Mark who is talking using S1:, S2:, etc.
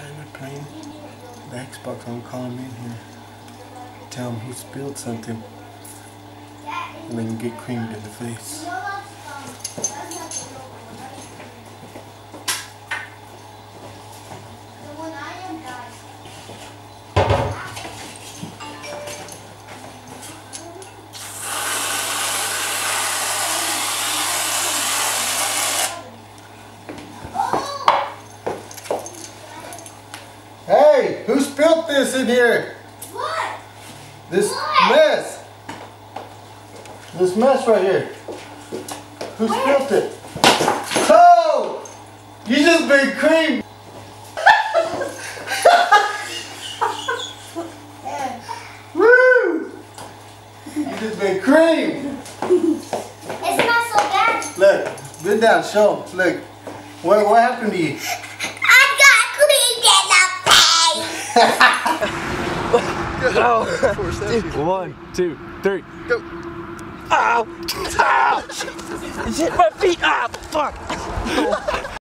S1: outside and playing the Xbox. I'm calling in here. Tell them who spilled something. And then get creamed in the face. Hey, who spilled this in here?
S2: What?
S1: This
S2: what?
S1: mess. This mess right here. Who spilled it? Oh! You just been creamed. Woo! You just been creamed.
S2: It's not so bad.
S1: Look, bend down, show 'em. Look, what happened to you?
S3: Oh. 1, 2, 3, go. Ow! Ow! It hit my feet! Ah, fuck!